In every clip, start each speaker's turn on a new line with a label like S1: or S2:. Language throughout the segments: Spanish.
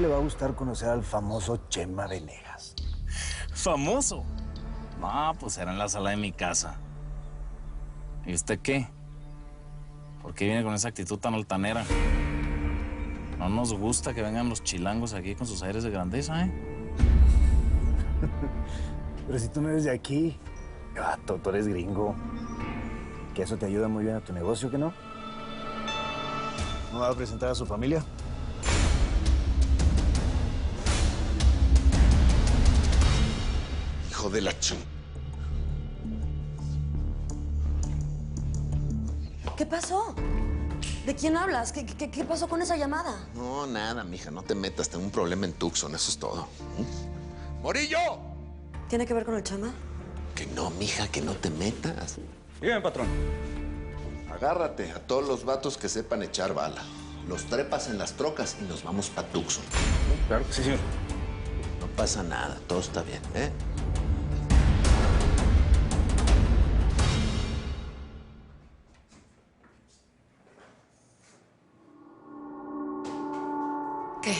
S1: le va a gustar conocer al famoso Chema Venegas.
S2: ¿Famoso? No, pues era en la sala de mi casa. ¿Y usted qué? ¿Por qué viene con esa actitud tan altanera? No nos gusta que vengan los chilangos aquí con sus aires de grandeza, ¿eh?
S1: Pero si tú no eres de aquí, gato, tú eres gringo. Que eso te ayuda muy bien a tu negocio, ¿que no? ¿No va a presentar a su familia?
S3: Hijo de la ching...
S4: ¿Qué pasó? ¿De quién hablas? ¿Qué pasó con esa llamada?
S3: No, nada, mija, no te metas. Tengo un problema en Tucson, eso es todo. ¡Morillo!
S4: ¿Tiene que ver con el Chema?
S3: Que no, mija, que no te metas.
S5: Dígame, patrón.
S3: Agárrate a todos los vatos que sepan echar bala. Los trepas en las trocas y nos vamos pa' Tucson.
S5: Claro que sí, señor.
S3: No pasa nada, todo está bien, ¿eh?
S4: ¿Qué?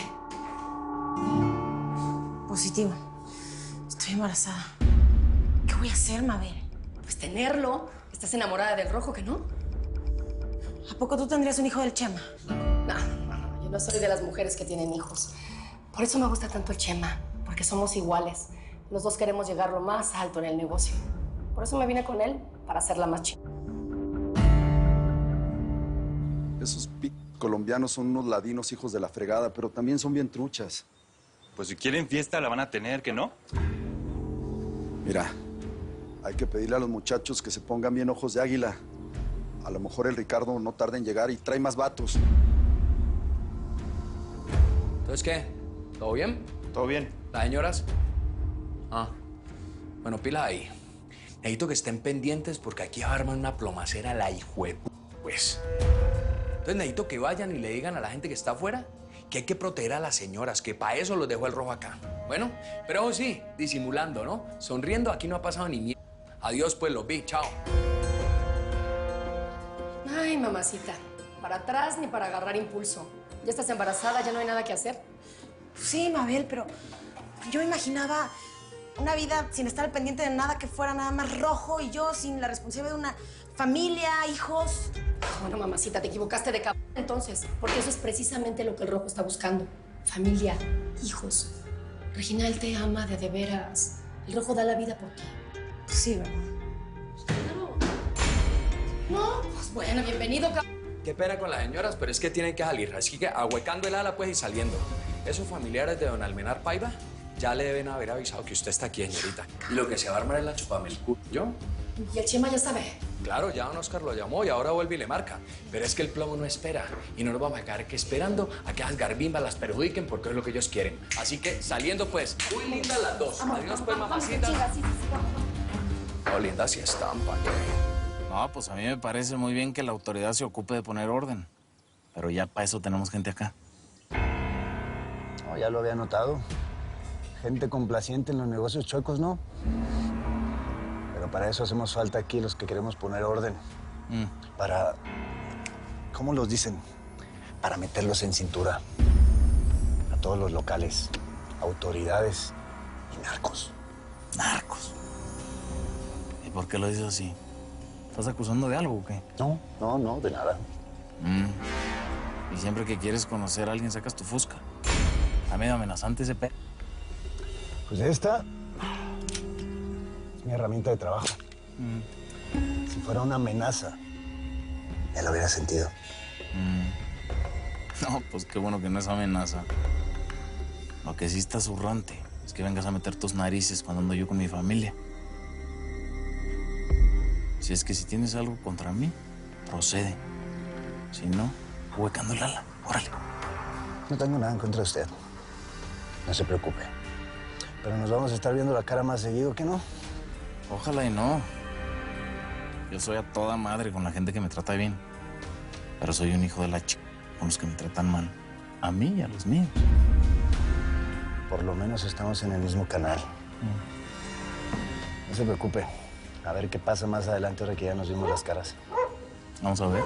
S4: Positivo. Estoy embarazada. ¿Qué voy a hacer, Mabel?
S6: Pues tenerlo. ¿Estás enamorada del rojo, que no?
S4: ¿A poco tú tendrías un hijo del Chema?
S6: No, yo no soy de las mujeres que tienen hijos. Por eso me gusta tanto el Chema, porque somos iguales. Los dos queremos llegar lo más alto en el negocio. Por eso me vine con él, para hacerla más chica.
S7: Esos colombianos son unos ladinos hijos de la fregada, pero también son bien truchas.
S5: Pues si quieren fiesta, la van a tener, ¿que no?
S7: Mira, hay que pedirle a los muchachos que se pongan bien ojos de águila. A lo mejor el Ricardo no tarda en llegar y trae más vatos.
S8: ¿Entonces qué? ¿Todo bien?
S5: Todo bien.
S8: ¿Las señoras? Bueno, pila ahí. Necesito que estén pendientes porque aquí arman una plomacera la hijuepu, pues. Entonces necesito que vayan y le digan a la gente que está afuera que hay que proteger a las señoras, que para eso los dejó el rojo acá. Bueno, pero eso sí, disimulando, ¿no? Sonriendo, aquí no ha pasado ni mierda. Adiós, pues, los vi. Chao.
S6: Ay, mamacita. Para atrás ni para agarrar impulso. Ya estás embarazada, ya no hay nada que hacer.
S4: Sí, Mabel, pero yo imaginaba una vida sin estar al pendiente de nada que fuera nada más rojo y yo sin la responsabilidad de una familia, hijos.
S6: Bueno, mamacita, te equivocaste de cabrón entonces, porque eso es precisamente lo que el rojo está buscando. Familia, hijos. Regina, él te ama de veras. El rojo da la vida por ti.
S4: Sí, ¿verdad?
S6: Claro. No, pues bueno, bienvenido, cabrón.
S8: Qué pena con las señoras, pero es que tienen que salir. Así que ahuecando el ala, pues, y saliendo. Esos familiares de don Almenar Paiva ya le deben haber avisado que usted está aquí, señorita. Y lo que se va a armar es la chupame el culo. ¿Yo?
S6: Y el Chema ya sabe.
S8: Claro, ya don Oscar lo llamó y ahora vuelve y le marca. Pero es que el plomo no espera. Y no nos vamos a quedar que esperando a que las garbimbas las perjudiquen porque es lo que ellos quieren. Así que saliendo, pues, muy lindas las dos. Adiós, pues, mamacita. Oh, linda sí están, ¿pa' qué?
S2: No, pues a mí me parece muy bien que la autoridad se ocupe de poner orden. Pero ya para eso tenemos gente acá.
S1: No, ya lo había notado. Gente complaciente en los negocios chuecos, ¿no? Pero para eso hacemos falta aquí los que queremos poner orden. Para... ¿Cómo los dicen? Para meterlos en cintura. A todos los locales, autoridades y narcos.
S2: Narcos. ¿Y por qué lo dices así? ¿Estás acusando de algo o qué?
S1: No, de nada.
S2: Y siempre que quieres conocer a alguien sacas tu fusca. Está medio amenazante ese perro.
S1: Pues esta es mi herramienta de trabajo. Si fuera una amenaza, ya lo hubiera sentido.
S2: No, pues qué bueno que no es amenaza. Lo que sí está zurrante es que vengas a meter tus narices cuando ando yo con mi familia. Si es que si tienes algo contra mí, procede. Si no, huecando el ala. Órale.
S1: No tengo nada en contra de usted. No se preocupe. Pero nos vamos a estar viendo la cara más seguido, ¿que no?
S2: Ojalá y no. Yo soy a toda madre con la gente que me trata bien. Pero soy un hijo de la chica con los que me tratan mal. A mí y a los míos.
S1: Por lo menos estamos en el mismo canal. No se preocupe. A ver qué pasa más adelante ahora que ya nos vimos las caras.
S2: Vamos a ver.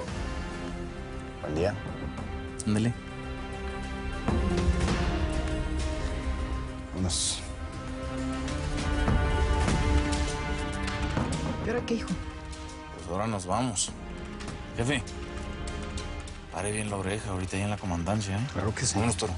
S1: Buen día.
S2: Ándale.
S1: vámonos.
S4: ¿Y ahora qué, hijo?
S2: Pues ahora nos vamos. Jefe, pare bien la oreja ahorita ahí en la comandancia, ¿eh?
S1: Claro que sí.
S2: Vámonos, Toro.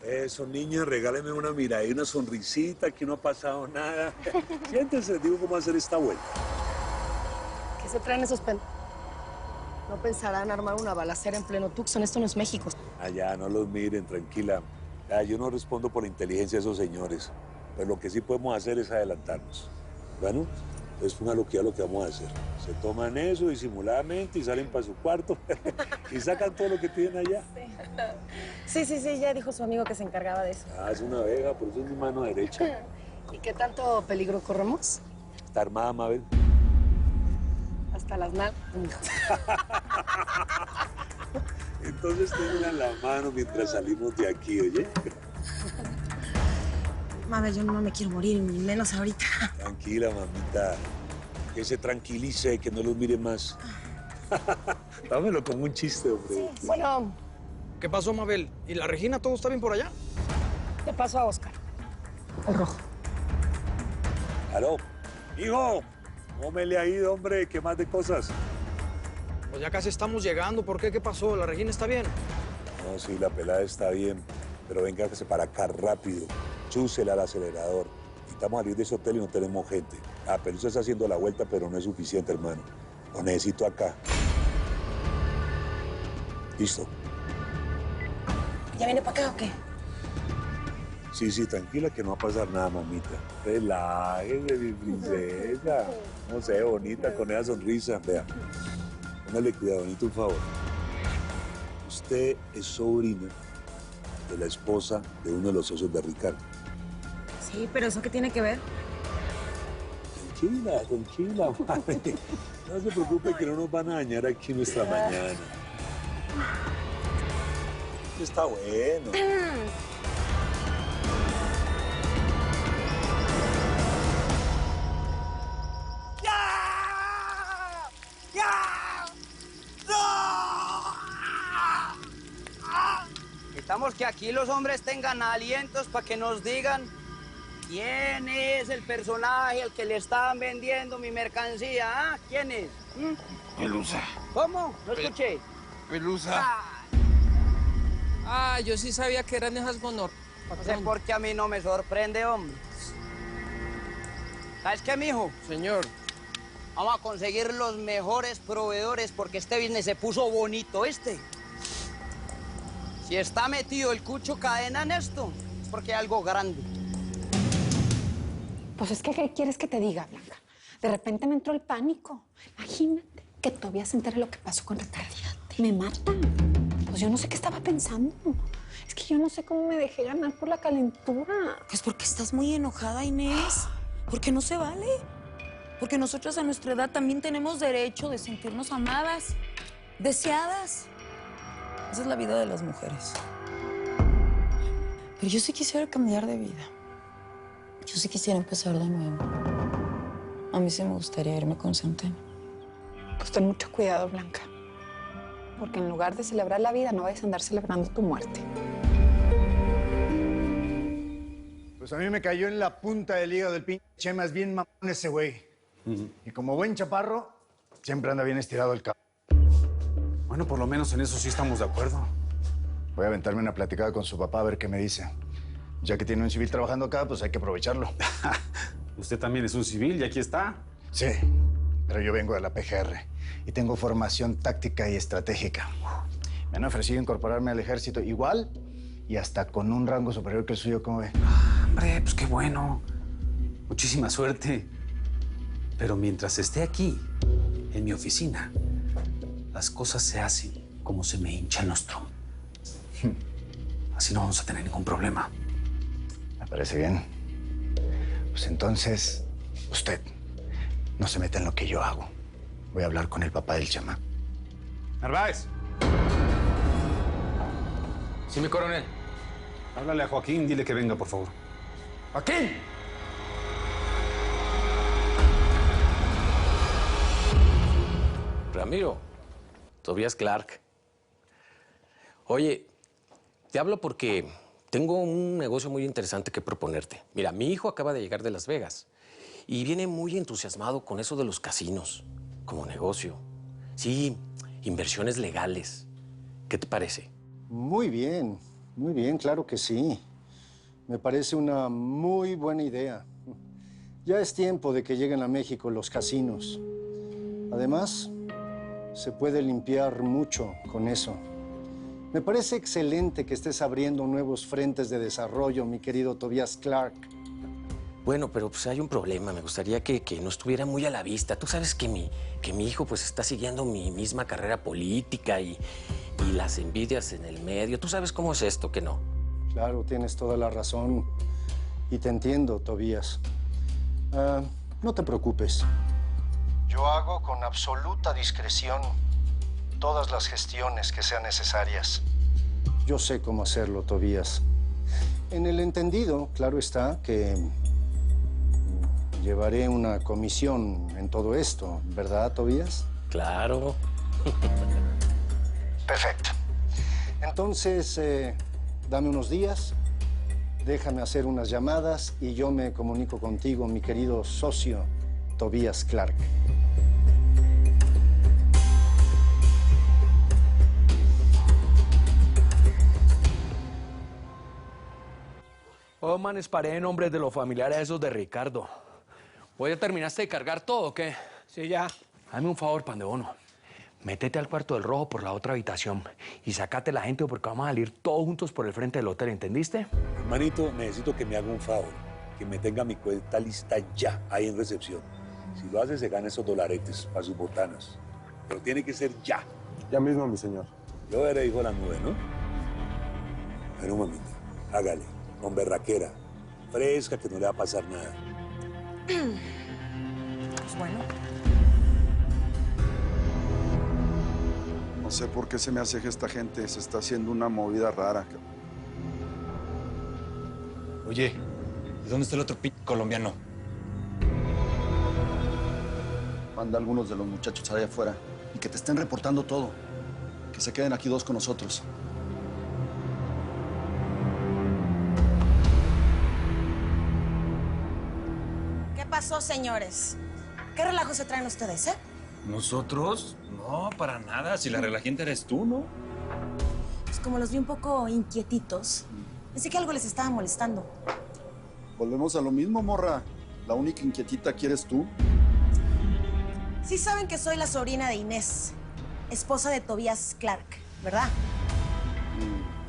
S9: Eso, niña, regáleme una mirada y una sonrisita, aquí no ha pasado nada. Siéntense, digo cómo hacer esta vuelta.
S6: ¿Qué se traen esos pen? No pensarán armar una balacera en pleno Tucson. Esto no es México.
S9: Allá, no los miren, tranquila. Yo no respondo por la inteligencia de esos señores, pero lo que sí podemos hacer es adelantarnos. Bueno, entonces póngalo que ya lo que vamos a hacer. Se toman eso disimuladamente y salen para su cuarto y sacan todo lo que tienen allá.
S6: Sí, ya dijo su amigo que se encargaba de eso.
S9: Es una abeja, por eso es mi mano derecha.
S6: ¿Y qué tanto peligro corremos?
S9: Está armada, Mabel.
S6: Hasta las nalgas.
S9: Entonces tengo en la mano mientras salimos de aquí, ¿oye?
S4: Mabel, yo no me quiero morir, ni menos ahorita.
S9: Tranquila, mamita. Que se tranquilice, que no los mire más. Dámelo como un chiste, hombre.
S6: Sí. Bueno,
S8: ¿Qué pasó, Mabel? ¿Y la Regina, todo está bien por allá?
S6: te paso a Oscar. El rojo.
S9: ¿Aló? ¡Hijo! ¿Cómo me le ha ido, hombre? ¿Qué más de cosas?
S8: Pues ya casi estamos llegando. ¿Por qué? ¿Qué pasó? ¿La Regina está bien?
S9: No, sí, la pelada está bien. Pero venga, que se para acá rápido. Chúsela al acelerador. Necesitamos salir de ese hotel y no tenemos gente. Pero usted está haciendo la vuelta, pero no es suficiente, hermano. Lo necesito acá. ¿Listo?
S4: ¿Ya viene para acá o qué?
S9: Sí, tranquila, que no va a pasar nada, mamita. Relájese, mi princesa. No sé, bonita, con esa sonrisa. Vea, póngale cuidado, bonito, un favor. Usted es sobrina de la esposa de uno de los socios de Ricardo.
S4: Sí, pero ¿eso qué tiene que ver?
S9: Tranquila, madre. No se preocupe que no nos van a dañar aquí nuestra mañana. Está bueno.
S10: Necesitamos que aquí los hombres tengan alientos para que nos digan quién es el personaje al que le estaban vendiendo mi mercancía. ¿Ah? ¿Quién es?
S2: Pelusa.
S10: ¿Cómo? No escuché.
S2: Pelusa.
S11: Yo sí sabía que eran esas gonor.
S10: No sé por qué a mí no me sorprende, hombre. ¿Sabes qué, mijo?
S11: Señor.
S10: Vamos a conseguir los mejores proveedores porque este business se puso bonito, Si está metido el Cucho Cadena en esto, es porque hay algo grande.
S12: Pues es que, ¿qué quieres que te diga, Blanca? De repente me entró el pánico. Imagínate que todavía se entere lo que pasó con Ricardo. Me mata. Pues yo no sé qué estaba pensando. Es que yo no sé cómo me dejé ganar por la calentura.
S4: Pues porque estás muy enojada, Inés. Porque no se vale. Porque nosotras a nuestra edad también tenemos derecho de sentirnos amadas, deseadas. Esa es la vida de las mujeres. Pero yo sí quisiera cambiar de vida. Yo sí quisiera empezar de nuevo. A mí sí me gustaría irme con Centeno.
S12: Pues ten mucho cuidado, Blanca. Porque en lugar de celebrar la vida, no vayas a andar celebrando tu muerte.
S1: Pues a mí me cayó en la punta del hígado del pinche Chema. Es bien mamón ese güey. Y como buen chaparro, siempre anda bien estirado el cabo.
S5: Bueno, por lo menos en eso sí estamos de acuerdo.
S1: Voy a aventarme una platicada con su papá a ver qué me dice. Ya que tiene un civil trabajando acá, pues hay que aprovecharlo.
S5: Usted también es un civil y aquí está.
S1: Sí, pero yo vengo de la PGR y tengo formación táctica y estratégica. Me han ofrecido incorporarme al ejército igual y hasta con un rango superior que el suyo, ¿cómo ve?
S5: Hombre, pues qué bueno. Muchísima suerte. Pero mientras esté aquí, en mi oficina, las cosas se hacen como se me hinchan los trompos. Así no vamos a tener ningún problema.
S1: Me parece bien. Pues entonces, usted no se meta en lo que yo hago. Voy a hablar con el papá del chamaco.
S5: Narváez.
S8: Sí, mi coronel.
S5: Háblale a Joaquín, dile que venga, por favor.
S8: ¡Joaquín!
S13: Ramiro. Tobias Clark. Oye, te hablo porque tengo un negocio muy interesante que proponerte. Mira, mi hijo acaba de llegar de Las Vegas y viene muy entusiasmado con eso de los casinos como negocio. Sí, inversiones legales. ¿Qué te parece?
S14: Muy bien, claro que sí. Me parece una muy buena idea. Ya es tiempo de que lleguen a México los casinos. Además, se puede limpiar mucho con eso. Me parece excelente que estés abriendo nuevos frentes de desarrollo, mi querido Tobias Clark.
S13: Bueno, pero pues hay un problema. Me gustaría que no estuviera muy a la vista. Tú sabes que mi hijo pues está siguiendo mi misma carrera política y las envidias en el medio. Tú sabes cómo es esto, ¿que no?
S14: Claro, tienes toda la razón. Y te entiendo, Tobias. No te preocupes. Yo hago con absoluta discreción todas las gestiones que sean necesarias. Yo sé cómo hacerlo, Tobias. En el entendido, claro está, que llevaré una comisión en todo esto, ¿verdad, Tobias?
S13: Claro.
S14: Perfecto. Entonces, dame unos días, déjame hacer unas llamadas y yo me comunico contigo, mi querido socio, Tobias Clark.
S8: Oh, manes, paré en nombre de los familiares esos de Ricardo. ¿Vos ya terminaste de cargar todo o qué?
S10: Sí, ya.
S8: Hazme un favor, pan de bono. Métete al cuarto del rojo por la otra habitación y sacate la gente porque vamos a salir todos juntos por el frente del hotel, ¿entendiste?
S9: Hermanito, necesito que me haga un favor, que me tenga mi cuenta lista ya, ahí en recepción. Si lo hace, se gana esos dolaretes para sus botanas. Pero tiene que ser ya.
S15: Ya mismo, mi señor.
S9: Yo era hijo de la nube, ¿no? Bueno, mamita, hágale, con berraquera, fresca, que no le va a pasar nada.
S4: Pues bueno.
S7: No sé por qué se me hace que esta gente se está haciendo una movida rara.
S16: Oye, ¿y dónde está el otro colombiano?
S7: Manda a algunos de los muchachos allá afuera y que te estén reportando todo. Que se queden aquí dos con nosotros.
S17: ¿Qué pasó, señores? ¿Qué relajo se traen ustedes, eh?
S16: ¿Nosotros? No, para nada. Si la relajante eres tú, ¿no?
S17: Pues como los vi un poco inquietitos, pensé que algo les estaba molestando.
S7: Volvemos a lo mismo, morra. La única inquietita aquí eres tú.
S17: Sí saben que soy la sobrina de Inés, esposa de Tobias Clark, ¿verdad?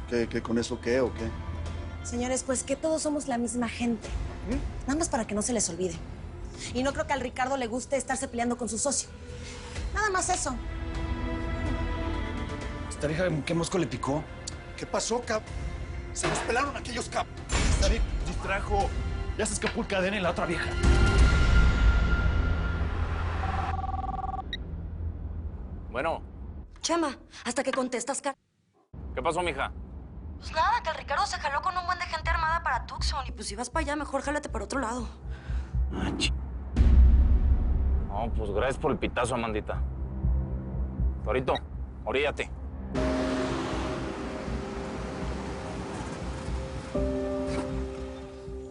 S7: ¿Qué con eso qué o qué?
S17: Señores, pues que todos somos la misma gente. Nada más para que no se les olvide. Y no creo que al Ricardo le guste estarse peleando con su socio. Nada más eso.
S16: ¿Esta vieja qué mosco le picó?
S7: ¿Qué pasó, Cap? Se nos pelaron aquellos, Cap.
S16: David distrajo. Ya se escapó el cadena y la otra vieja.
S2: Bueno.
S17: Chema, hasta que contestas,
S2: ¿Qué pasó, mija?
S17: Pues nada, que el Ricardo se jaló con un buen de gente armada para Tucson. Y pues si vas para allá, mejor jálate para otro lado.
S2: No, pues gracias por el pitazo, Amandita. Torito, oríllate.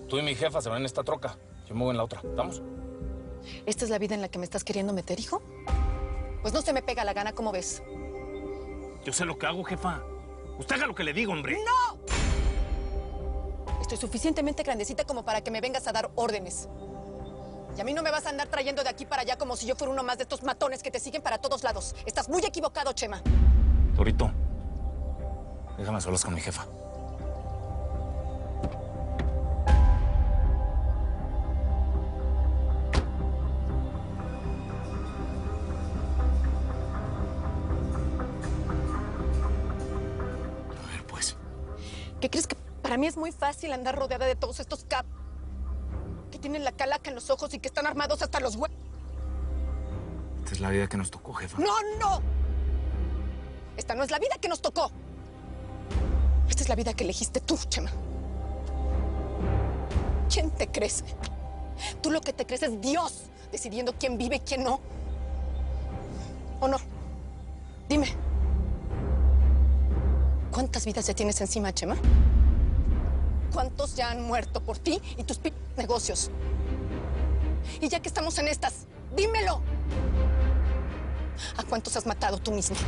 S2: Tú y mi jefa se van en esta troca. Yo me voy en la otra. ¿Estamos?
S12: ¿Esta es la vida en la que me estás queriendo meter, hijo? Pues no se me pega la gana, ¿cómo ves?
S16: Yo sé lo que hago, jefa. Usted haga lo que le digo, hombre.
S12: ¡No! Estoy suficientemente grandecita como para que me vengas a dar órdenes. Y a mí no me vas a andar trayendo de aquí para allá como si yo fuera uno más de estos matones que te siguen para todos lados. Estás muy equivocado, Chema.
S2: Torito, déjame solos con mi jefa.
S12: ¿Qué crees que para mí es muy fácil andar rodeada de todos estos cap que tienen la calaca en los ojos y que están armados hasta los huevos?
S2: Esta es la vida que nos tocó, jefa.
S12: ¡No, no! Esta no es la vida que nos tocó. Esta es la vida que elegiste tú, Chema. ¿Quién te crees? Tú lo que te crees es Dios, decidiendo quién vive y quién no. ¿O no?
S6: Dime, ¿cuántas vidas ya tienes encima, Chema? ¿Cuántos ya han muerto por ti y tus negocios? Y ya que estamos en estas, dímelo. ¿A cuántos has matado tú misma?